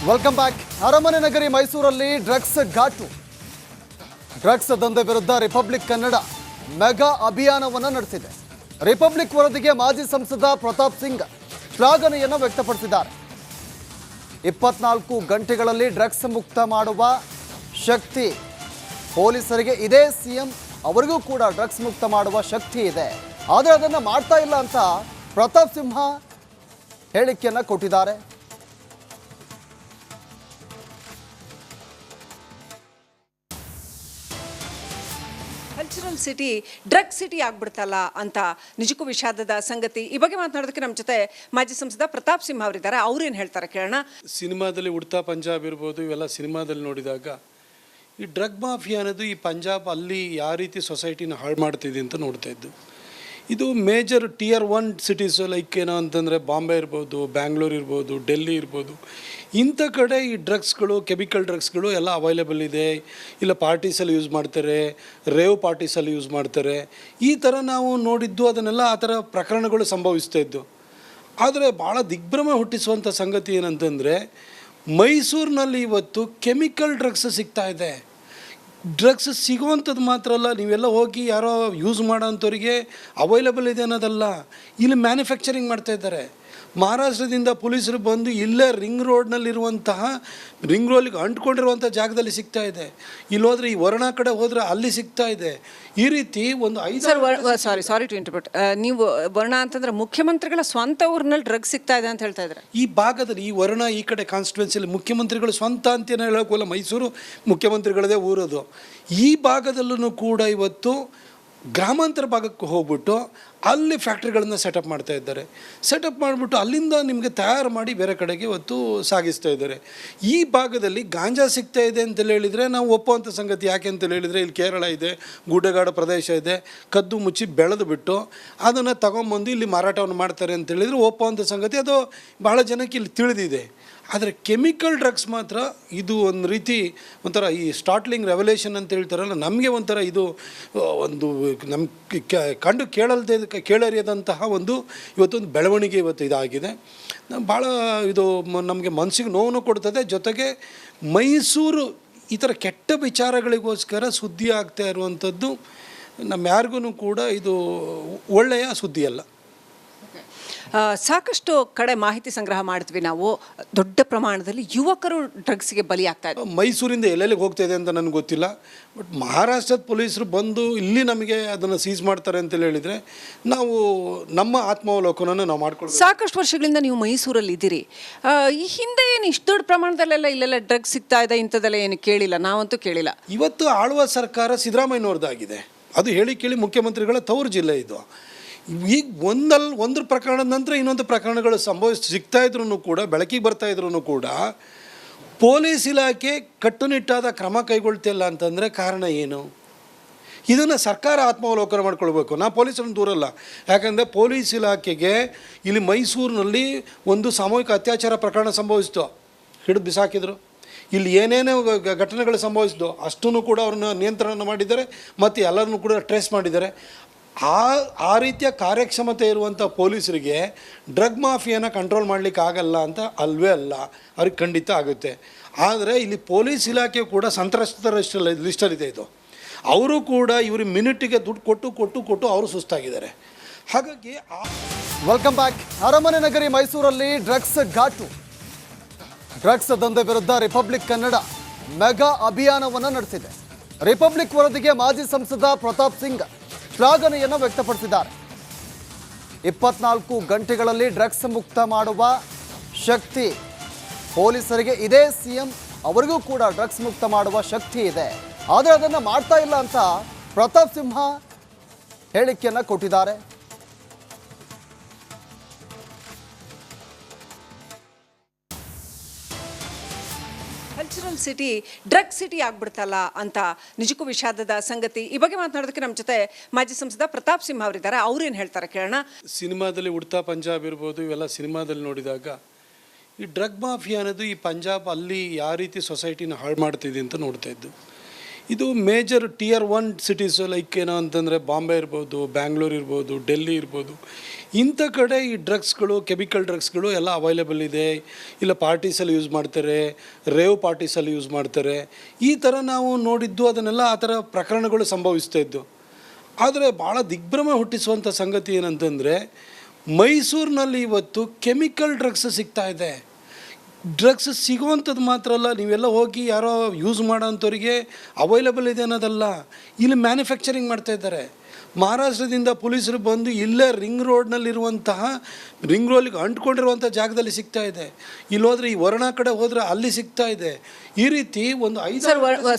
Welcome back. ಅರಮನೆ ನಗರಿ ಮೈಸೂರಲ್ಲಿ ಡ್ರಗ್ಸ್ ಘಾಟು. ಡ್ರಗ್ಸ್ ದಂಧೆ ವಿರುದ್ಧ ರಿಪಬ್ಲಿಕ್ ಕನ್ನಡ ಮೆಗಾ ಅಭಿಯಾನವನ್ನು ನಡೆಸಿದೆ. ರಿಪಬ್ಲಿಕ್ ವರದಿಗೆ ಮಾಜಿ ಸಂಸದ ಪ್ರತಾಪ್ ಸಿಂಗ್ ಶ್ಲಾಘನೆಯನ್ನು ವ್ಯಕ್ತಪಡಿಸಿದ್ದಾರೆ. 24 ಗಂಟೆಗಳಲ್ಲಿ ಡ್ರಗ್ಸ್ ಮುಕ್ತ ಮಾಡುವ ಶಕ್ತಿ ಪೊಲೀಸರಿಗೆ ಇದೆ. ಸಿಎಂ ಅವರಿಗೂ ಕೂಡ ಡ್ರಗ್ಸ್ ಮುಕ್ತ ಮಾಡುವ ಶಕ್ತಿ ಇದೆ, ಆದರೆ ಅದನ್ನು ಮಾಡ್ತಾ ಇಲ್ಲ ಅಂತ ಪ್ರತಾಪ್ ಸಿಂಹ ಹೇಳಿಕೆಯನ್ನು ಕೊಟ್ಟಿದ್ದಾರೆ. ಕಲ್ಚರಲ್ ಸಿಟಿ ಡ್ರಗ್ ಸಿಟಿ ಆಗ್ಬಿಡ್ತಲ್ಲ ಅಂತ ನಿಜಕ್ಕೂ ವಿಷಾದದ ಸಂಗತಿ. ಈ ಬಗ್ಗೆ ಮಾತನಾಡೋದಕ್ಕೆ ನಮ್ಮ ಜೊತೆ ಮಾಜಿ ಸಂಸದ ಪ್ರತಾಪ್ ಸಿಂಹ ಅವರಿದ್ದಾರೆ. ಅವ್ರೇನು ಹೇಳ್ತಾರೆ ಕೇಳೋಣ. ಸಿನಿಮಾದಲ್ಲಿ ಉಡ್ತಾ ಪಂಜಾಬ್ ಇರ್ಬೋದು, ಇವೆಲ್ಲ ಸಿನಿಮಾದಲ್ಲಿ ನೋಡಿದಾಗ ಈ ಡ್ರಗ್ ಮಾಫಿಯಾ ಅನ್ನೋದು ಈ ಪಂಜಾಬ್ ಅಲ್ಲಿ ಯಾವ ರೀತಿ ಸೊಸೈಟಿನ ಹಾಳು ಮಾಡ್ತಿದೆ ಅಂತ ನೋಡ್ತಾ ಇದ್ದು. ಇದು ಮೇಜರ್ Tier 1 ಸಿಟೀಸು, ಲೈಕ್ ಏನೋ ಅಂತಂದರೆ ಬಾಂಬೆ ಇರ್ಬೋದು, ಬ್ಯಾಂಗ್ಳೂರು ಇರ್ಬೋದು, ಡೆಲ್ಲಿ ಇರ್ಬೋದು, ಇಂಥ ಕಡೆ ಈ ಡ್ರಗ್ಸ್ಗಳು, ಕೆಮಿಕಲ್ ಡ್ರಗ್ಸ್ಗಳು ಎಲ್ಲ ಅವೈಲೇಬಲ್ ಇದೆ. ಇಲ್ಲ ಪಾರ್ಟೀಸಲ್ಲಿ ಯೂಸ್ ಮಾಡ್ತಾರೆ, ರೇವ್ ಪಾರ್ಟೀಸಲ್ಲಿ ಯೂಸ್ ಮಾಡ್ತಾರೆ. ಈ ಥರ ನಾವು ನೋಡಿದ್ದು, ಅದನ್ನೆಲ್ಲ ಆ ಥರ ಪ್ರಕರಣಗಳು ಸಂಭವಿಸ್ತಾ ಇದ್ದು. ಆದರೆ ಭಾಳ ದಿಗ್ಭ್ರಮೆ ಹುಟ್ಟಿಸುವಂಥ ಸಂಗತಿ ಏನಂತಂದರೆ, ಮೈಸೂರಿನಲ್ಲಿ ಇವತ್ತು ಕೆಮಿಕಲ್ ಡ್ರಗ್ಸ್ ಸಿಗ್ತಾ ಇದೆ. ಡ್ರಗ್ಸ್ ಸಿಗೋವಂಥದ್ದು ಮಾತ್ರ ಅಲ್ಲ, ನೀವೆಲ್ಲ ಹೋಗಿ ಯಾರೋ ಯೂಸ್ ಮಾಡೋಂಥವ್ರಿಗೆ ಅವೈಲೇಬಲ್ ಇದೆ ಅನ್ನೋದಲ್ಲ, ಇಲ್ಲಿ ಮ್ಯಾನುಫ್ಯಾಕ್ಚರಿಂಗ್ ಮಾಡ್ತಾಯಿದ್ದಾರೆ. ಮಹಾರಾಷ್ಟ್ರದಿಂದ ಪೊಲೀಸರು ಬಂದು ಇಲ್ಲೇ ರಿಂಗ್ ರೋಡ್ನಲ್ಲಿರುವಂತಹ ರಿಂಗ್ ರೋಡ್ಗೆ ಅಂಟ್ಕೊಂಡಿರುವಂಥ ಜಾಗದಲ್ಲಿ ಸಿಗ್ತಾ ಇದೆ. ಇಲ್ಲಿ ಹೋದರೆ ಈ ವರ್ಣ ಕಡೆ ಹೋದರೆ ಅಲ್ಲಿ ಸಿಗ್ತಾ ಇದೆ. ಈ ರೀತಿ ಒಂದು ಸಾರಿ ಟು ಇಂಟರ್ಪ್ರಿಟ್. ನೀವು ವರ್ಣ ಅಂತಂದ್ರೆ ಮುಖ್ಯಮಂತ್ರಿಗಳ ಸ್ವಂತ ಊರಿನಲ್ಲಿ ಡ್ರಗ್ಸ್ ಸಿಗ್ತಾ ಇದೆ ಅಂತ ಹೇಳ್ತಾ ಇದ್ದಾರೆ. ಈ ಭಾಗದಲ್ಲಿ ಈ ವರ್ಣ ಈ ಕಡೆ ಕಾನ್ಸ್ಟಿಟ್ಯೂನ್ಸಿಯಲ್ಲಿ ಮುಖ್ಯಮಂತ್ರಿಗಳು ಸ್ವಂತ ಅಂತೇನೋ ಹೇಳೋಕ್ಕಲ್ಲ, ಮೈಸೂರು ಮುಖ್ಯಮಂತ್ರಿಗಳದೇ ಊರದು. ಈ ಭಾಗದಲ್ಲೂ ಕೂಡ ಇವತ್ತು ಗ್ರಾಮಾಂತರ ಭಾಗಕ್ಕೆ ಹೋಗ್ಬಿಟ್ಟು ಅಲ್ಲಿ ಫ್ಯಾಕ್ಟ್ರಿಗಳನ್ನು ಸೆಟಪ್ ಮಾಡ್ತಾ ಇದ್ದಾರೆ. ಸೆಟಪ್ ಮಾಡಿಬಿಟ್ಟು ಅಲ್ಲಿಂದ ನಿಮಗೆ ತಯಾರು ಮಾಡಿ ಬೇರೆ ಕಡೆಗೆ ಇವತ್ತು ಸಾಗಿಸ್ತಾ ಇದ್ದಾರೆ. ಈ ಭಾಗದಲ್ಲಿ ಗಾಂಜಾ ಸಿಗ್ತಾ ಇದೆ ಅಂತೇಳಿ ಹೇಳಿದರೆ ನಾವು ಒಪ್ಪುವಂಥ ಸಂಗತಿ. ಯಾಕೆ ಅಂತೇಳಿ ಹೇಳಿದರೆ ಇಲ್ಲಿ ಕೇರಳ ಇದೆ, ಗುಡ್ಡಗಾಡು ಪ್ರದೇಶ ಇದೆ, ಕದ್ದು ಮುಚ್ಚಿ ಬೆಳೆದು ಬಿಟ್ಟು ಅದನ್ನು ತಗೊಂಬಂದು ಇಲ್ಲಿ ಮಾರಾಟವನ್ನು ಮಾಡ್ತಾರೆ ಅಂತೇಳಿದರೆ ಒಪ್ಪುವಂಥ ಸಂಗತಿ. ಅದು ಬಹಳ ಜನಕ್ಕೆ ಇಲ್ಲಿ ತಿಳಿದಿದೆ. ಆದರೆ ಕೆಮಿಕಲ್ ಡ್ರಗ್ಸ್ ಮಾತ್ರ ಇದು ಒಂದು ರೀತಿ ಒಂಥರ ಈ ಸ್ಟಾರ್ಟ್ಲಿಂಗ್ ರೆವಲ್ಯೂಷನ್ ಅಂತ ಹೇಳ್ತಾರಲ್ಲ, ನಮಗೆ ಒಂಥರ ಇದು ಒಂದು ನಮ್ಮ ಕಂಡು ಕೇಳರಿಯದಂತಹ ಒಂದು ಇವತ್ತೊಂದು ಬೆಳವಣಿಗೆ ಇವತ್ತು ಇದಾಗಿದೆ. ಭಾಳ ಇದು ನಮಗೆ ಮನಸ್ಸಿಗೆ ನೋವನ್ನು ಕೊಡ್ತದೆ. ಜೊತೆಗೆ ಮೈಸೂರು ಈ ಥರ ಕೆಟ್ಟ ವಿಚಾರಗಳಿಗೋಸ್ಕರ ಸುದ್ದಿ ಆಗ್ತಾ ಇರುವಂಥದ್ದು ನಮ್ಮ ಯಾರಿಗೂ ಕೂಡ ಇದು ಒಳ್ಳೆಯ ಸುದ್ದಿ ಅಲ್ಲ. ಸಾಕಷ್ಟು ಕಡೆ ಮಾಹಿತಿ ಸಂಗ್ರಹ ಮಾಡ್ತೀವಿ ನಾವು. ದೊಡ್ಡ ಪ್ರಮಾಣದಲ್ಲಿ ಯುವಕರು ಡ್ರಗ್ಸ್ಗೆ ಬಲಿಯಾಗ್ತಾ ಇದ್ದಾರೆ. ಮೈಸೂರಿಂದ ಎಲ್ಲೆಲ್ಲಿಗೆ ಹೋಗ್ತಾ ಇದೆ ಅಂತ ನನಗೆ ಗೊತ್ತಿಲ್ಲ, ಬಟ್ ಮಹಾರಾಷ್ಟ್ರದ ಪೊಲೀಸರು ಬಂದು ಇಲ್ಲಿ ನಮಗೆ ಅದನ್ನು ಸೀಸ್ ಮಾಡ್ತಾರೆ ಅಂತೇಳಿ ಹೇಳಿದರೆ ನಾವು ನಮ್ಮ ಆತ್ಮಾವಲೋಕನನ್ನು ನಾವು ಮಾಡ್ಕೊಳ್ತೀವಿ. ಸಾಕಷ್ಟು ವರ್ಷಗಳಿಂದ ನೀವು ಮೈಸೂರಲ್ಲಿ ಇದ್ದೀರಿ. ಈ ಹಿಂದೆ ಏನು ಇಷ್ಟು ದೊಡ್ಡ ಪ್ರಮಾಣದಲ್ಲೆಲ್ಲ ಇಲ್ಲೆಲ್ಲ ಡ್ರಗ್ಸ್ ಸಿಗ್ತಾ ಇದೆ ಇಂಥದ್ದೆಲ್ಲ ಏನು ಕೇಳಿಲ್ಲ, ನಾವಂತೂ ಕೇಳಿಲ್ಲ. ಇವತ್ತು ಆಳುವ ಸರ್ಕಾರ ಸಿದ್ದರಾಮಯ್ಯನವ್ರದ್ದಾಗಿದೆ. ಅದು ಹೇಳಿ ಕೇಳಿ ಮುಖ್ಯಮಂತ್ರಿಗಳ ತವರು ಜಿಲ್ಲೆ ಇದು. ಈಗ ಒಂದು ಪ್ರಕರಣದ ನಂತರ ಇನ್ನೊಂದು ಪ್ರಕರಣಗಳು ಸಿಗ್ತಾ ಇದ್ರೂ ಕೂಡ, ಬೆಳಕಿಗೆ ಬರ್ತಾ ಇದ್ರೂ ಕೂಡ ಪೊಲೀಸ್ ಇಲಾಖೆ ಕಟ್ಟುನಿಟ್ಟಾದ ಕ್ರಮ ಕೈಗೊಳ್ತಿಲ್ಲ ಅಂತಂದರೆ ಕಾರಣ ಏನು? ಇದನ್ನು ಸರ್ಕಾರ ಆತ್ಮಾವಲೋಕನ ಮಾಡ್ಕೊಳ್ಬೇಕು. ನಾ ಪೊಲೀಸರನ್ನು ದೂರಲ್ಲ, ಯಾಕಂದರೆ ಪೊಲೀಸ್ ಇಲಾಖೆಗೆ ಇಲ್ಲಿ ಮೈಸೂರಿನಲ್ಲಿ ಒಂದು ಸಾಮೂಹಿಕ ಅತ್ಯಾಚಾರ ಪ್ರಕರಣ ಸಂಭವಿಸಿತು, ಹಿಡಿದು ಬಿಸಾಕಿದ್ರು. ಇಲ್ಲಿ ಏನೇನೋ ಘಟನೆಗಳು ಸಂಭವಿಸಿದ್ದು ಅಷ್ಟನ್ನು ಕೂಡ ಅವ್ರನ್ನ ನಿಯಂತ್ರಣ ಮಾಡಿದ್ದಾರೆ ಮತ್ತು ಎಲ್ಲರನ್ನೂ ಕೂಡ ಟ್ರೇಸ್ ಮಾಡಿದ್ದಾರೆ. ಆ ರೀತಿಯ ಕಾರ್ಯಕ್ಷಮತೆ ಇರುವಂಥ ಪೊಲೀಸರಿಗೆ ಡ್ರಗ್ ಮಾಫಿಯಾನ ಕಂಟ್ರೋಲ್ ಮಾಡಲಿಕ್ಕೆ ಆಗಲ್ಲ ಅಂತ ಅಲ್ವೇ ಅಲ್ಲ, ಅವ್ರಿಗೆ ಖಂಡಿತ ಆಗುತ್ತೆ. ಆದರೆ ಇಲ್ಲಿ ಪೊಲೀಸ್ ಇಲಾಖೆ ಕೂಡ ಸಂತ್ರಸ್ತರ ಲಿಸ್ಟಲ್ಲಿದೆ. ಇದು ಅವರು ಕೂಡ ಇವರು ಮಿನಿಟಿಗೆ ದುಡ್ಡು ಕೊಟ್ಟು ಅವರು ಸುಸ್ತಾಗಿದ್ದಾರೆ. ಹಾಗಾಗಿ ವೆಲ್ಕಮ್ ಬ್ಯಾಕ್. ಅರಮನೆ ನಗರಿ ಮೈಸೂರಲ್ಲಿ ಡ್ರಗ್ಸ್ ಘಾಟು. ಡ್ರಗ್ಸ್ ದಂಧೆ ವಿರುದ್ಧ ರಿಪಬ್ಲಿಕ್ ಕನ್ನಡ ಮೆಗಾ ಅಭಿಯಾನವನ್ನು ನಡೆಸಿದೆ. ರಿಪಬ್ಲಿಕ್ ವರದಿಗೆ ಮಾಜಿ ಸಂಸದ ಪ್ರತಾಪ್ ಸಿಂಗ್ ಶ್ಲಾಘನೆಯನ್ನು ವ್ಯಕ್ತಪಡಿಸಿದ್ದಾರೆ. 24 ಗಂಟೆಗಳಲ್ಲಿ ಡ್ರಗ್ಸ್ ಮುಕ್ತ ಮಾಡುವ ಶಕ್ತಿ ಪೊಲೀಸರಿಗೆ ಇದೆ. ಸಿಎಂ ಅವರಿಗೂ ಕೂಡ ಡ್ರಗ್ಸ್ ಮುಕ್ತ ಮಾಡುವ ಶಕ್ತಿ ಇದೆ, ಆದರೆ ಅದನ್ನು ಮಾಡ್ತಾ ಇಲ್ಲ ಅಂತ ಪ್ರತಾಪ್ ಸಿಂಹ ಹೇಳಿಕೆಯನ್ನು ಕೊಟ್ಟಿದ್ದಾರೆ. ಕಲ್ಚರಲ್ ಸಿಟಿ ಡ್ರಗ್ ಸಿಟಿ ಆಗ್ಬಿಡ್ತಲ್ಲ ಅಂತ ನಿಜಕ್ಕೂ ವಿಷಾದದ ಸಂಗತಿ. ಈ ಬಗ್ಗೆ ಮಾತನಾಡೋದಕ್ಕೆ ನಮ್ಮ ಜೊತೆ ಮಾಜಿ ಸಂಸದ ಪ್ರತಾಪ್ ಸಿಂಹ ಅವರಿದ್ದಾರೆ. ಅವ್ರೇನು ಹೇಳ್ತಾರೆ ಕೇಳೋಣ. ಸಿನಿಮಾದಲ್ಲಿ ಉಡ್ತಾ ಪಂಜಾಬ್ ಇರ್ಬೋದು, ಇವೆಲ್ಲ ಸಿನಿಮಾದಲ್ಲಿ ನೋಡಿದಾಗ ಈ ಡ್ರಗ್ ಮಾಫಿಯಾ ಅನ್ನೋದು ಈ ಪಂಜಾಬ್ ಅಲ್ಲಿ ಯಾವ ರೀತಿ ಸೊಸೈಟಿನ ಹಾಳು ಮಾಡ್ತಿದೆ ಅಂತ ನೋಡ್ತಾ ಇದ್ದು. ಇದು ಮೇಜರ್ ಟಿಯರ್ 1 ಸಿಟೀಸು ಲೈಕ್ ಏನೋ ಅಂತಂದರೆ ಬಾಂಬೆ ಇರ್ಬೋದು, ಬ್ಯಾಂಗ್ಳೂರು ಇರ್ಬೋದು, ಡೆಲ್ಲಿ ಇರ್ಬೋದು. ಇಂಥ ಕಡೆ ಈ ಡ್ರಗ್ಸ್ಗಳು, ಕೆಮಿಕಲ್ ಡ್ರಗ್ಸ್ಗಳು ಎಲ್ಲ ಅವೈಲೇಬಲ್ ಇದೆ. ಇಲ್ಲ ಪಾರ್ಟೀಸಲ್ಲಿ ಯೂಸ್ ಮಾಡ್ತಾರೆ, ರೇವ್ ಪಾರ್ಟೀಸಲ್ಲಿ ಯೂಸ್ ಮಾಡ್ತಾರೆ. ಈ ಥರ ನಾವು ನೋಡಿದ್ದು ಅದನ್ನೆಲ್ಲ ಆ ಥರ ಪ್ರಕರಣಗಳು ಸಂಭವಿಸ್ತಾ ಇದ್ದು. ಆದರೆ ಭಾಳ ದಿಗ್ಭ್ರಮ ಹುಟ್ಟಿಸುವಂಥ ಸಂಗತಿ ಏನಂತಂದರೆ, ಮೈಸೂರಿನಲ್ಲಿ ಇವತ್ತು ಕೆಮಿಕಲ್ ಡ್ರಗ್ಸ್ ಸಿಗ್ತಾ ಇದೆ. ಡ್ರಗ್ಸ್ ಸಿಗೋವಂಥದ್ದು ಮಾತ್ರ ಅಲ್ಲ, ನೀವೆಲ್ಲ ಹೋಗಿ ಯಾರೋ ಯೂಸ್ ಮಾಡೋಂಥವ್ರಿಗೆ ಅವೈಲೇಬಲ್ ಇದೆ ಅನ್ನೋದಲ್ಲ, ಇಲ್ಲಿ ಮ್ಯಾನುಫ್ಯಾಕ್ಚರಿಂಗ್ ಮಾಡ್ತಾಯಿದ್ದಾರೆ. ಮಹಾರಾಷ್ಟ್ರದಿಂದ ಪೊಲೀಸರು ಬಂದು ಇಲ್ಲೇ ರಿಂಗ್ ರೋಡ್ನಲ್ಲಿರುವಂತಹ ರಿಂಗ್ ರೋಡ್ಗೆ ಅಂಟ್ಕೊಂಡಿರುವಂಥ ಜಾಗದಲ್ಲಿ ಸಿಗ್ತಾ ಇದೆ. ಇಲ್ಲಿ ಹೋದರೆ ಈ ವರ್ಣ ಕಡೆ ಹೋದರೆ ಅಲ್ಲಿ ಸಿಗ್ತಾ ಇದೆ. ಈ ರೀತಿ ಒಂದು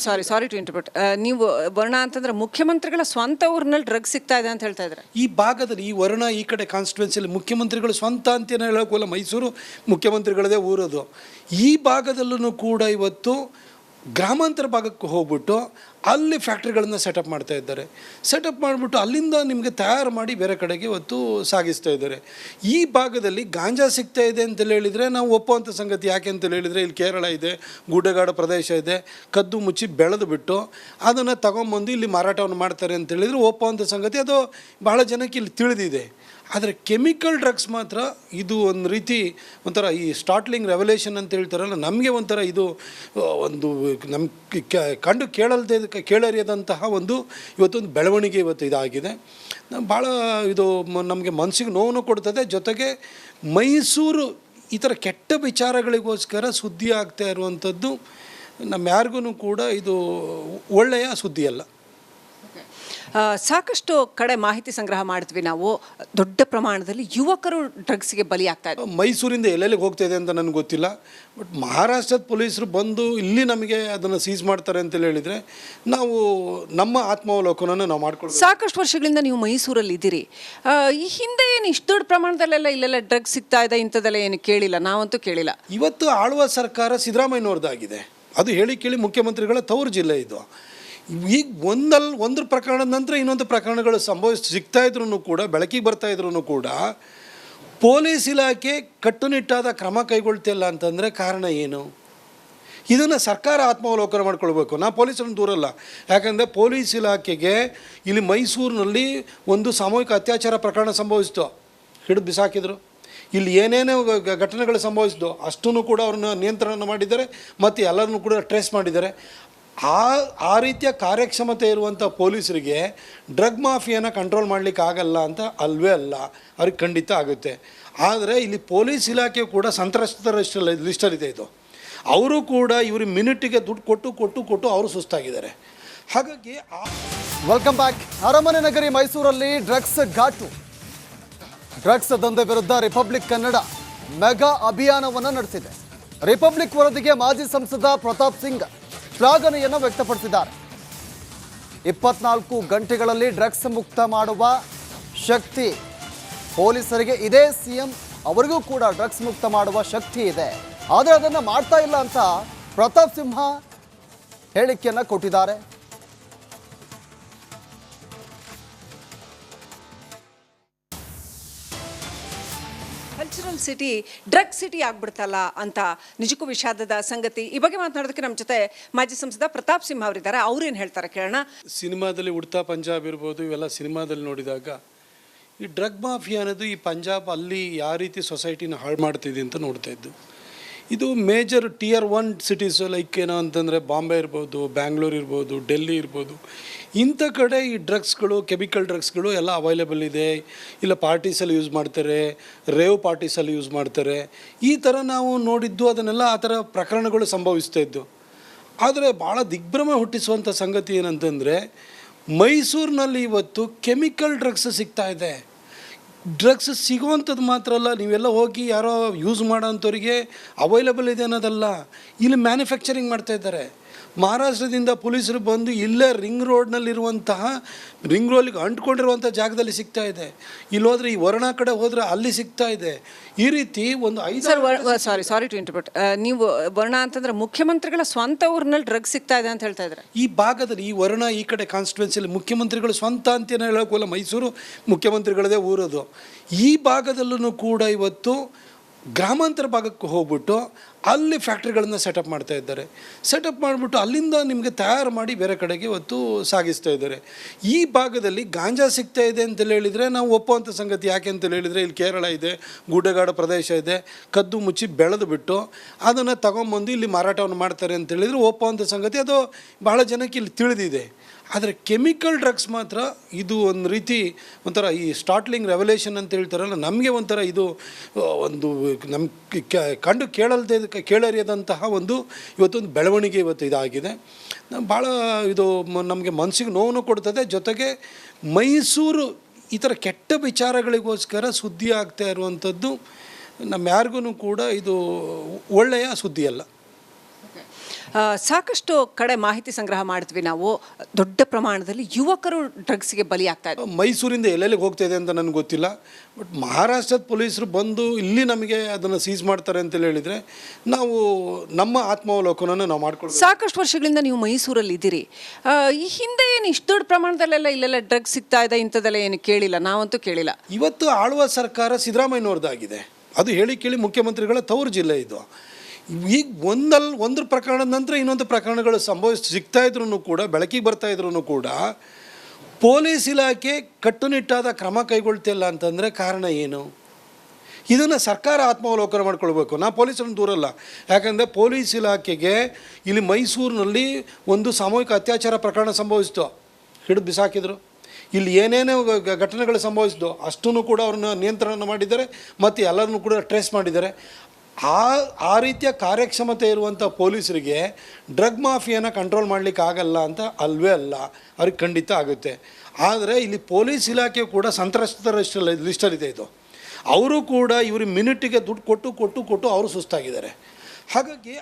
ಸಾರಿ ಟು ಇಂಟರ್ಪ್ರಿಟ್, ನೀವು ವರ್ಣ ಅಂತಂದ್ರೆ ಮುಖ್ಯಮಂತ್ರಿಗಳ ಸ್ವಂತ ಊರಿನಲ್ಲಿ ಡ್ರಗ್ಸ್ ಸಿಗ್ತಾ ಇದೆ ಅಂತ ಹೇಳ್ತಾ ಇದ್ದಾರೆ. ಈ ಭಾಗದಲ್ಲಿ ಈ ವರ್ಣ ಈ ಕಡೆ ಕಾನ್ಸ್ಟಿಟ್ಯೂನ್ಸಿಯಲ್ಲಿ ಮುಖ್ಯಮಂತ್ರಿಗಳು ಸ್ವಂತ ಅಂತೇನೆ ಹೇಳೋಕ್ಕಲ್ಲ, ಮೈಸೂರು ಮುಖ್ಯಮಂತ್ರಿಗಳದೇ ಊರದು. ಈ ಭಾಗದಲ್ಲೂ ಕೂಡ ಇವತ್ತು ಗ್ರಾಮಾಂತರ ಭಾಗಕ್ಕೆ ಹೋಗ್ಬಿಟ್ಟು ಅಲ್ಲಿ ಫ್ಯಾಕ್ಟ್ರಿಗಳನ್ನು ಸೆಟಪ್ ಮಾಡ್ತಾ ಇದ್ದಾರೆ. ಸೆಟಪ್ ಮಾಡಿಬಿಟ್ಟು ಅಲ್ಲಿಂದ ನಿಮಗೆ ತಯಾರು ಮಾಡಿ ಬೇರೆ ಕಡೆಗೆ ಇವತ್ತು ಸಾಗಿಸ್ತಾ ಇದ್ದಾರೆ. ಈ ಭಾಗದಲ್ಲಿ ಗಾಂಜಾ ಸಿಗ್ತಾ ಇದೆ ಅಂತೇಳಿ ಹೇಳಿದರೆ ನಾವು ಒಪ್ಪುವಂಥ ಸಂಗತಿ. ಯಾಕೆ ಅಂತೇಳಿ ಹೇಳಿದರೆ ಇಲ್ಲಿ ಕೇರಳ ಇದೆ, ಗುಡ್ಡಗಾಡು ಪ್ರದೇಶ ಇದೆ, ಕದ್ದು ಮುಚ್ಚಿ ಬೆಳೆದು ಬಿಟ್ಟು ಅದನ್ನು ತಗೊಂಬಂದು ಇಲ್ಲಿ ಮಾರಾಟವನ್ನು ಮಾಡ್ತಾರೆ ಅಂತೇಳಿದರೆ ಒಪ್ಪುವಂಥ ಸಂಗತಿ. ಅದು ಬಹಳ ಜನಕ್ಕೆ ಇಲ್ಲಿ ತಿಳಿದಿದೆ. ಆದರೆ ಕೆಮಿಕಲ್ ಡ್ರಗ್ಸ್ ಮಾತ್ರ ಇದು ಒಂದು ರೀತಿ ಒಂಥರ ಈ ಸ್ಟಾರ್ಟ್ಲಿಂಗ್ ರೆವಲ್ಯೂಷನ್ ಅಂತ ಹೇಳ್ತಾರಲ್ಲ, ನಮಗೆ ಒಂಥರ ಇದು ಒಂದು ನಮ್ಮ ಕಂಡು ಕೇಳರಿಯದಂತಹ ಒಂದು ಇವತ್ತೊಂದು ಬೆಳವಣಿಗೆ ಇವತ್ತು ಇದಾಗಿದೆ. ಭಾಳ ಇದು ನಮಗೆ ಮನಸ್ಸಿಗೆ ನೋವನ್ನು ಕೊಡ್ತದೆ. ಜೊತೆಗೆ ಮೈಸೂರು ಈ ಥರ ಕೆಟ್ಟ ವಿಚಾರಗಳಿಗೋಸ್ಕರ ಸುದ್ದಿ ಆಗ್ತಾ ಇರುವಂಥದ್ದು ನಮ್ಮ ಯಾರಿಗೂ ಕೂಡ ಇದು ಒಳ್ಳೆಯ ಸುದ್ದಿ ಅಲ್ಲ. ಸಾಕಷ್ಟು ಕಡೆ ಮಾಹಿತಿ ಸಂಗ್ರಹ ಮಾಡ್ತೀವಿ ನಾವು, ದೊಡ್ಡ ಪ್ರಮಾಣದಲ್ಲಿ ಯುವಕರು ಡ್ರಗ್ಸ್ಗೆ ಬಲಿಯಾಗ್ತಾ ಇದ್ದಾರೆ. ಮೈಸೂರಿಂದ ಎಲ್ಲೆಲ್ಲಿಗೆ ಹೋಗ್ತಾ ಇದೆ ಅಂತ ನನಗೆ ಗೊತ್ತಿಲ್ಲ. ಬಟ್ ಮಹಾರಾಷ್ಟ್ರದ ಪೊಲೀಸರು ಬಂದು ಇಲ್ಲಿ ನಮಗೆ ಅದನ್ನು ಸೀಸ್ ಮಾಡ್ತಾರೆ ಅಂತೇಳಿ ಹೇಳಿದರೆ ನಾವು ನಮ್ಮ ಆತ್ಮಾವಲೋಕನನ್ನು ನಾವು ಮಾಡ್ಕೊಳ್ತೀವಿ. ಸಾಕಷ್ಟು ವರ್ಷಗಳಿಂದ ನೀವು ಮೈಸೂರಲ್ಲಿ ಇದ್ದೀರಿ. ಈ ಹಿಂದೆ ಏನು ಇಷ್ಟು ದೊಡ್ಡ ಪ್ರಮಾಣದಲ್ಲೆಲ್ಲ ಇಲ್ಲೆಲ್ಲ ಡ್ರಗ್ಸ್ ಸಿಗ್ತಾ ಇದೆ ಇಂಥದ್ದೆಲ್ಲ ಏನು ಕೇಳಿಲ್ಲ, ನಾವಂತೂ ಕೇಳಿಲ್ಲ. ಇವತ್ತು ಆಳುವ ಸರ್ಕಾರ ಸಿದ್ದರಾಮಯ್ಯನವ್ರದ್ದಾಗಿದೆ. ಅದು ಹೇಳಿ ಕೇಳಿ ಮುಖ್ಯಮಂತ್ರಿಗಳ ತವರು ಜಿಲ್ಲೆ ಇದು. ಈಗ ಒಂದು ಪ್ರಕರಣದ ನಂತರ ಇನ್ನೊಂದು ಪ್ರಕರಣಗಳು ಸಿಗ್ತಾ ಇದ್ರೂ ಕೂಡ, ಬೆಳಕಿಗೆ ಬರ್ತಾ ಇದ್ರೂ ಕೂಡ ಪೊಲೀಸ್ ಇಲಾಖೆ ಕಟ್ಟುನಿಟ್ಟಾದ ಕ್ರಮ ಕೈಗೊಳ್ತಿಲ್ಲ ಅಂತಂದರೆ ಕಾರಣ ಏನು? ಇದನ್ನು ಸರ್ಕಾರ ಆತ್ಮಾವಲೋಕನ ಮಾಡ್ಕೊಳ್ಬೇಕು. ನಾ ಪೊಲೀಸರನ್ನು ದೂರಲ್ಲ. ಯಾಕಂದರೆ ಪೊಲೀಸ್ ಇಲಾಖೆಗೆ ಇಲ್ಲಿ ಮೈಸೂರಿನಲ್ಲಿ ಒಂದು ಸಾಮೂಹಿಕ ಅತ್ಯಾಚಾರ ಪ್ರಕರಣ ಸಂಭವಿಸಿತು, ಹಿಡಿದು ಬಿಸಾಕಿದ್ರು. ಇಲ್ಲಿ ಏನೇನೋ ಘಟನೆಗಳು ಸಂಭವಿಸಿದ್ದು ಅಷ್ಟನ್ನು ಕೂಡ ಅವ್ರನ್ನ ನಿಯಂತ್ರಣ ಮಾಡಿದ್ದಾರೆ ಮತ್ತು ಎಲ್ಲರನ್ನೂ ಕೂಡ ಟ್ರೇಸ್ ಮಾಡಿದ್ದಾರೆ. ಆ ರೀತಿಯ ಕಾರ್ಯಕ್ಷಮತೆ ಇರುವಂಥ ಪೊಲೀಸರಿಗೆ ಡ್ರಗ್ ಮಾಫಿಯಾನ ಕಂಟ್ರೋಲ್ ಮಾಡಲಿಕ್ಕೆ ಆಗಲ್ಲ ಅಂತ ಅಲ್ವೇ ಅಲ್ಲ, ಅವ್ರಿಗೆ ಖಂಡಿತ ಆಗುತ್ತೆ. ಆದರೆ ಇಲ್ಲಿ ಪೊಲೀಸ್ ಇಲಾಖೆ ಕೂಡ ಸಂತ್ರಸ್ತರ ಲಿಸ್ಟಲ್ಲಿದೆ. ಇದು ಅವರು ಕೂಡ ಇವರು ಮಿನಿಟಿಗೆ ದುಡ್ಡು ಕೊಟ್ಟು ಅವರು ಸುಸ್ತಾಗಿದ್ದಾರೆ. ಹಾಗಾಗಿ ವೆಲ್ಕಮ್ ಬ್ಯಾಕ್. ಅರಮನೆ ನಗರಿ ಮೈಸೂರಲ್ಲಿ ಡ್ರಗ್ಸ್ ಘಾಟು. ಡ್ರಗ್ಸ್ ದಂಧೆ ವಿರುದ್ಧ ರಿಪಬ್ಲಿಕ್ ಕನ್ನಡ ಮೆಗಾ ಅಭಿಯಾನವನ್ನು ನಡೆಸಿದೆ. ರಿಪಬ್ಲಿಕ್ ವರದಿಗೆ ಮಾಜಿ ಸಂಸದ ಪ್ರತಾಪ್ ಸಿಂಗ್ ಶ್ಲಾಘನೆಯನ್ನು ವ್ಯಕ್ತಪಡಿಸಿದ್ದಾರೆ. 24 ಗಂಟೆಗಳಲ್ಲಿ ಡ್ರಗ್ಸ್ ಮುಕ್ತ ಮಾಡುವ ಶಕ್ತಿ ಪೊಲೀಸರಿಗೆ ಇದೆ. ಸಿಎಂ ಅವರಿಗೂ ಕೂಡ ಡ್ರಗ್ಸ್ ಮುಕ್ತ ಮಾಡುವ ಶಕ್ತಿ ಇದೆ, ಆದರೆ ಅದನ್ನು ಮಾಡ್ತಾ ಇಲ್ಲ ಅಂತ ಪ್ರತಾಪ್ ಸಿಂಹ ಹೇಳಿಕೆಯನ್ನು ಕೊಟ್ಟಿದ್ದಾರೆ. ಕಲ್ಚರಲ್ ಸಿಟಿ ಡ್ರಗ್ ಸಿಟಿ ಆಗ್ಬಿಡ್ತಲ್ಲ ಅಂತ ನಿಜಕ್ಕೂ ವಿಷಾದದ ಸಂಗತಿ. ಈ ಬಗ್ಗೆ ಮಾತನಾಡೋದಕ್ಕೆ ನಮ್ಮ ಜೊತೆ ಮಾಜಿ ಸಂಸದ ಪ್ರತಾಪ್ ಸಿಂಹ ಅವರಿದ್ದಾರೆ. ಅವ್ರೇನು ಹೇಳ್ತಾರೆ ಕೇಳೋಣ. ಸಿನಿಮಾದಲ್ಲಿ ಉಡ್ತಾ ಪಂಜಾಬ್ ಇರ್ಬೋದು, ಇವೆಲ್ಲ ಸಿನಿಮಾದಲ್ಲಿ ನೋಡಿದಾಗ ಈ ಡ್ರಗ್ ಮಾಫಿಯಾ ಅನ್ನೋದು ಈ ಪಂಜಾಬ್ ಅಲ್ಲಿ ಯಾವ ರೀತಿ ಸೊಸೈಟಿನ ಹಾಳು ಮಾಡ್ತಿದೆ ಅಂತ ನೋಡ್ತಾ ಇದ್ದು. ಇದು ಮೇಜರ್ ಟಿಯರ್ 1 ಸಿಟೀಸು ಲೈಕ್ ಏನೋ ಅಂತಂದರೆ ಬಾಂಬೆ ಇರ್ಬೋದು, ಬ್ಯಾಂಗ್ಳೂರು ಇರ್ಬೋದು, ಡೆಲ್ಲಿ ಇರ್ಬೋದು. ಇಂಥ ಕಡೆ ಈ ಡ್ರಗ್ಸ್ಗಳು, ಕೆಮಿಕಲ್ ಡ್ರಗ್ಸ್ಗಳು ಎಲ್ಲ ಅವೈಲೇಬಲ್ ಇದೆ. ಇಲ್ಲ ಪಾರ್ಟೀಸಲ್ಲಿ ಯೂಸ್ ಮಾಡ್ತಾರೆ, ರೇವ್ ಪಾರ್ಟೀಸಲ್ಲಿ ಯೂಸ್ ಮಾಡ್ತಾರೆ. ಈ ಥರ ನಾವು ನೋಡಿದ್ದು ಅದನ್ನೆಲ್ಲ ಆ ಥರ ಪ್ರಕರಣಗಳು ಸಂಭವಿಸ್ತಾ ಇದ್ದು. ಆದರೆ ಭಾಳ ದಿಗ್ಭ್ರಮ ಹುಟ್ಟಿಸುವಂಥ ಸಂಗತಿ ಏನಂತಂದರೆ, ಮೈಸೂರಿನಲ್ಲಿ ಇವತ್ತು ಕೆಮಿಕಲ್ ಡ್ರಗ್ಸ್ ಸಿಗ್ತಾ ಇದೆ. ಡ್ರಗ್ಸ್ ಸಿಗೋವಂಥದ್ದು ಮಾತ್ರ ಅಲ್ಲ, ನೀವೆಲ್ಲ ಹೋಗಿ ಯಾರೋ ಯೂಸ್ ಮಾಡೋಂಥವ್ರಿಗೆ ಅವೈಲೇಬಲ್ ಇದೆ ಅನ್ನೋದಲ್ಲ, ಇಲ್ಲಿ ಮ್ಯಾನುಫ್ಯಾಕ್ಚರಿಂಗ್ ಮಾಡ್ತಾಯಿದ್ದಾರೆ. ಮಹಾರಾಷ್ಟ್ರದಿಂದ ಪೊಲೀಸರು ಬಂದು ಇಲ್ಲೇ ರಿಂಗ್ ರೋಡ್ನಲ್ಲಿರುವಂತಹ ರಿಂಗ್ ರೋಡ್ಗೆ ಅಂಟ್ಕೊಂಡಿರುವಂಥ ಜಾಗದಲ್ಲಿ ಸಿಗ್ತಾ ಇದೆ. ಇಲ್ಲಿ ಹೋದರೆ ಈ ವರ್ಣ ಕಡೆ ಹೋದರೆ ಅಲ್ಲಿ ಸಿಗ್ತಾ ಇದೆ. ಈ ರೀತಿ ಒಂದು ಸಾರಿ ಟು ಇಂಟರ್ಪ್ರಿಟ್, ನೀವು ವರ್ಣ ಅಂತಂದ್ರೆ ಮುಖ್ಯಮಂತ್ರಿಗಳ ಸ್ವಂತ ಊರಿನಲ್ಲಿ ಡ್ರಗ್ಸ್ ಸಿಗ್ತಾ ಇದೆ ಅಂತ ಹೇಳ್ತಾ ಇದ್ದಾರೆ. ಈ ಭಾಗದಲ್ಲಿ ಈ ವರ್ಣ ಈ ಕಡೆ ಕಾನ್ಸ್ಟಿಟ್ಯೂನ್ಸಿಯಲ್ಲಿ ಮುಖ್ಯಮಂತ್ರಿಗಳು ಸ್ವಂತ ಅಂತೇನೆ ಹೇಳೋಕ್ಕಲ್ಲ, ಮೈಸೂರು ಮುಖ್ಯಮಂತ್ರಿಗಳದೇ ಊರದು. ಈ ಭಾಗದಲ್ಲೂ ಕೂಡ ಇವತ್ತು ಗ್ರಾಮಾಂತರ ಭಾಗಕ್ಕೆ ಹೋಗ್ಬಿಟ್ಟು ಅಲ್ಲಿ ಫ್ಯಾಕ್ಟ್ರಿಗಳನ್ನು ಸೆಟಪ್ ಮಾಡ್ತಾ ಇದ್ದಾರೆ. ಸೆಟಪ್ ಮಾಡಿಬಿಟ್ಟು ಅಲ್ಲಿಂದ ನಿಮಗೆ ತಯಾರು ಮಾಡಿ ಬೇರೆ ಕಡೆಗೆ ಇವತ್ತು ಸಾಗಿಸ್ತಾ ಇದ್ದಾರೆ. ಈ ಭಾಗದಲ್ಲಿ ಗಾಂಜಾ ಸಿಗ್ತಾ ಇದೆ ಅಂತೇಳಿ ಹೇಳಿದರೆ ನಾವು ಒಪ್ಪುವಂಥ ಸಂಗತಿ. ಯಾಕೆ ಅಂತೇಳಿ ಹೇಳಿದರೆ ಇಲ್ಲಿ ಕೇರಳ ಇದೆ, ಗುಡ್ಡಗಾಡು ಪ್ರದೇಶ ಇದೆ, ಕದ್ದು ಮುಚ್ಚಿ ಬೆಳೆದು ಬಿಟ್ಟು ಅದನ್ನು ತಗೊಂಬಂದು ಇಲ್ಲಿ ಮಾರಾಟವನ್ನು ಮಾಡ್ತಾರೆ ಅಂತೇಳಿದರೆ ಒಪ್ಪುವಂಥ ಸಂಗತಿ. ಅದು ಬಹಳ ಜನಕ್ಕೆ ಇಲ್ಲಿ ತಿಳಿದಿದೆ. ಆದರೆ ಕೆಮಿಕಲ್ ಡ್ರಗ್ಸ್ ಮಾತ್ರ ಇದು ಒಂದು ರೀತಿ ಒಂಥರ ಈ ಸ್ಟಾರ್ಟ್ಲಿಂಗ್ ರೆವಲ್ಯೂಷನ್ ಅಂತ ಹೇಳ್ತಾರಲ್ಲ, ನಮಗೆ ಒಂಥರ ಇದು ಒಂದು ನಮ್ಮ ಕಂಡು ಕೇಳರಿಯದಂತಹ ಒಂದು ಇವತ್ತೊಂದು ಬೆಳವಣಿಗೆ ಇವತ್ತು ಇದಾಗಿದೆ. ಭಾಳ ಇದು ನಮಗೆ ಮನಸ್ಸಿಗೆ ನೋವನ್ನು ಕೊಡ್ತದೆ. ಜೊತೆಗೆ ಮೈಸೂರು ಈ ಥರ ಕೆಟ್ಟ ವಿಚಾರಗಳಿಗೋಸ್ಕರ ಸುದ್ದಿ ಆಗ್ತಾ ಇರುವಂಥದ್ದು ನಮ್ಮ ಯಾರಿಗೂ ಕೂಡ ಇದು ಒಳ್ಳೆಯ ಸುದ್ದಿ ಅಲ್ಲ. ಸಾಕಷ್ಟು ಕಡೆ ಮಾಹಿತಿ ಸಂಗ್ರಹ ಮಾಡ್ತೀವಿ ನಾವು, ದೊಡ್ಡ ಪ್ರಮಾಣದಲ್ಲಿ ಯುವಕರು ಡ್ರಗ್ಸ್ಗೆ ಬಲಿಯಾಗ್ತಾ ಇದ್ದಾರೆ. ಮೈಸೂರಿಂದ ಎಲ್ಲೆಲ್ಲಿಗೆ ಹೋಗ್ತಾ ಇದೆ ಅಂತ ನನಗೆ ಗೊತ್ತಿಲ್ಲ. ಬಟ್ ಮಹಾರಾಷ್ಟ್ರದ ಪೊಲೀಸರು ಬಂದು ಇಲ್ಲಿ ನಮಗೆ ಅದನ್ನು ಸೀಸ್ ಮಾಡ್ತಾರೆ ಅಂತೇಳಿ ಹೇಳಿದರೆ ನಾವು ನಮ್ಮ ಆತ್ಮಾವಲೋಕನವನ್ನು ನಾವು ಮಾಡ್ಕೊಳ್ಬೇಕು. ಸಾಕಷ್ಟು ವರ್ಷಗಳಿಂದ ನೀವು ಮೈಸೂರಲ್ಲಿ ಇದ್ದೀರಿ. ಈ ಹಿಂದೆ ಏನು ಇಷ್ಟು ದೊಡ್ಡ ಪ್ರಮಾಣದಲ್ಲೆಲ್ಲ ಇಲ್ಲೆಲ್ಲ ಡ್ರಗ್ಸ್ ಸಿಗ್ತಾ ಇದೆ ಇಂಥದ್ದೆಲ್ಲ ಏನು ಕೇಳಿಲ್ಲ, ನಾವಂತೂ ಕೇಳಿಲ್ಲ. ಇವತ್ತು ಆಳುವ ಸರ್ಕಾರ ಸಿದ್ದರಾಮಯ್ಯನವ್ರದ್ದಾಗಿದೆ. ಅದು ಹೇಳಿ ಕೇಳಿ ಮುಖ್ಯಮಂತ್ರಿಗಳ ತವರು ಜಿಲ್ಲೆ ಇದು. ಈಗ ಒಂದು ಪ್ರಕರಣದ ನಂತರ ಇನ್ನೊಂದು ಪ್ರಕರಣಗಳು ಸಿಗ್ತಾ ಇದ್ರೂ ಕೂಡ, ಬೆಳಕಿಗೆ ಬರ್ತಾ ಇದ್ರೂ ಕೂಡ ಪೊಲೀಸ್ ಇಲಾಖೆ ಕಟ್ಟುನಿಟ್ಟಾದ ಕ್ರಮ ಕೈಗೊಳ್ತಿಲ್ಲ ಅಂತಂದರೆ ಕಾರಣ ಏನು? ಇದನ್ನು ಸರ್ಕಾರ ಆತ್ಮಾವಲೋಕನ ಮಾಡ್ಕೊಳ್ಬೇಕು. ನಾ ಪೊಲೀಸರನ್ನು ದೂರಲ್ಲ. ಯಾಕಂದರೆ ಪೊಲೀಸ್ ಇಲಾಖೆಗೆ ಇಲ್ಲಿ ಮೈಸೂರಿನಲ್ಲಿ ಒಂದು ಸಾಮೂಹಿಕ ಅತ್ಯಾಚಾರ ಪ್ರಕರಣ ಸಂಭವಿಸಿತು, ಹಿಡಿದು ಬಿಸಾಕಿದ್ರು. ಇಲ್ಲಿ ಏನೇನೋ ಘಟನೆಗಳು ಸಂಭವಿಸಿದ್ದು ಅಷ್ಟನ್ನು ಕೂಡ ಅವ್ರನ್ನ ನಿಯಂತ್ರಣ ಮಾಡಿದ್ದಾರೆ ಮತ್ತು ಎಲ್ಲರನ್ನೂ ಕೂಡ ಟ್ರೇಸ್ ಮಾಡಿದ್ದಾರೆ. ಆ ರೀತಿಯ ಕಾರ್ಯಕ್ಷಮತೆ ಇರುವಂಥ ಪೊಲೀಸರಿಗೆ ಡ್ರಗ್ ಮಾಫಿಯಾನ ಕಂಟ್ರೋಲ್ ಮಾಡಲಿಕ್ಕೆ ಆಗಲ್ಲ ಅಂತ ಅಲ್ವೇ ಅಲ್ಲ, ಅವ್ರಿಗೆ ಖಂಡಿತ ಆಗುತ್ತೆ. ಆದರೆ ಇಲ್ಲಿ ಪೊಲೀಸ್ ಇಲಾಖೆ ಕೂಡ ಸಂತ್ರಸ್ತರ ಲಿಸ್ಟಲ್ಲಿದೆ. ಇದು ಅವರು ಕೂಡ ಇವರು ಮಿನಿಟಿಗೆ ದುಡ್ಡು ಕೊಟ್ಟು ಅವರು ಸುಸ್ತಾಗಿದ್ದಾರೆ. ಹಾಗಾಗಿ